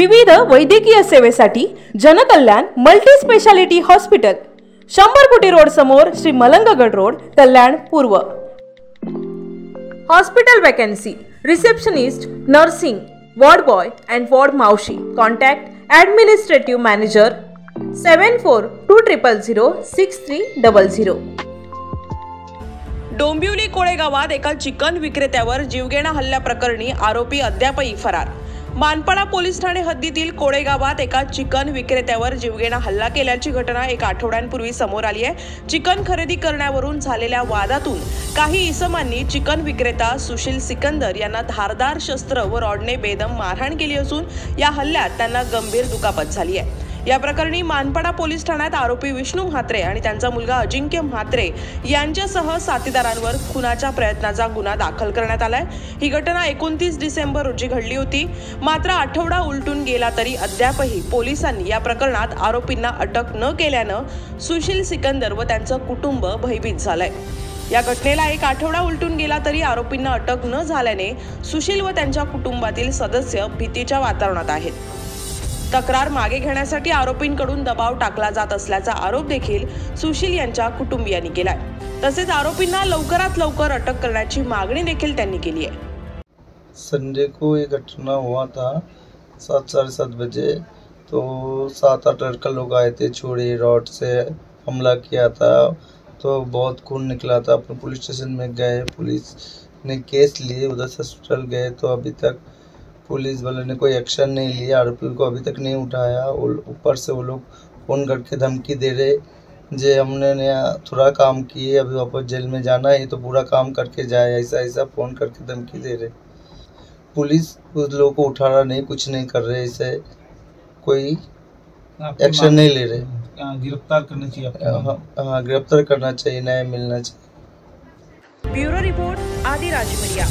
विविध वैद्यकीय सेवेसाठी जनकल्याण मल्टी स्पेशालिटी हॉस्पिटल 100 कोटी रोड समोर श्री मलंगगड रोड कल्याण पूर्व। Hospital vacancy receptionist, nursing, ward boy and ward मावशी। Contact administrative manager 7420006300। डोंबिवली कोळे गावात एका चिकन विक्रेत्यावर जीवघेणा हल्ल्याप्रकरणी आरोपी अद्यापही फरार। मानपाडा पोलीस ठाणे हद्दीतील कोळे गावात एका चिकन विक्रेत्यावर जीवघेणा हल्ला केल्याची घटना एक आठवड्यांपूर्वी समोर आली आहे। चिकन खरेदी करण्यावरून झालेल्या वादातून काही इसमांनी चिकन विक्रेता सुशील सिकंदर यांना धारदार शस्त्र व रॉडने बेदम मारहाण केली असून या हल्ल्यात त्यांना गंभीर दुखापत झाली आहे। या प्रकरणी मानपाडा पोलीस ठाण्यात आरोपी विष्णू म्हात्रे आणि त्यांचा मुलगा अजिंक्य म्हात्रे यांच्यासह साथीदारांवर खुनाच्या प्रयत्नाचा गुन्हा दाखल करण्यात आलाय। ही घटना 29 डिसेंबर रोजी घडली होती। मात्र आठवडा उलटून गेला तरी अद्यापही पोलिसांनी या प्रकरणात आरोपींना अटक न केल्यानं सुशील सिकंदर व त्यांचं कुटुंब भयभीत झालंय। या घटनेला एक आठवडा उलटून गेला तरी आरोपींना अटक न झाल्याने सुशील व त्यांच्या कुटुंबातील सदस्य भीतीच्या वातावरणात आहेत। तक्रार मागे घेण्यासाठी आरोपींकडून दबाव टाकला जात असल्याचा आरोप देखील सुशील यांच्या कुटुंबियांनी केलाय। तसेच आरोपींना लवकरात लवकर अटक करण्याची मागणी देखील त्यांनी केली है। संडे को ये घटना हुआ था 7-7:30 बजे। तो 7-8 लड़का लोग आए थे, छुरी रॉड से हमला किया था। तो बहुत खून निकला था। अपने पुलिस स्टेशन में गए, पुलिस ने केस लिए, उधर से हॉस्पिटल गए तो अभी तक पुलिस वालों ने कोई एक्शन नहीं लिया। आरोपी को अभी तक नहीं उठाया। ऊपर से वो लोग फ़ोन करके धमकी दे रहे जे हमने थोड़ा काम किए, अभी वापस जेल में जाना है तो पूरा काम करके जाए, ऐसा फ़ोन करके धमकी दे रहे। पुलिस उस लोगों को उठा रहा नहीं, कुछ नहीं कर रहे, इसे कोई एक्शन नहीं ले रहे। गिरफ्तार करना चाहिए। हाँ, गिरफ्तार करना चाहिए, न्याय मिलना चाहिए। Bureau report Adiraj media.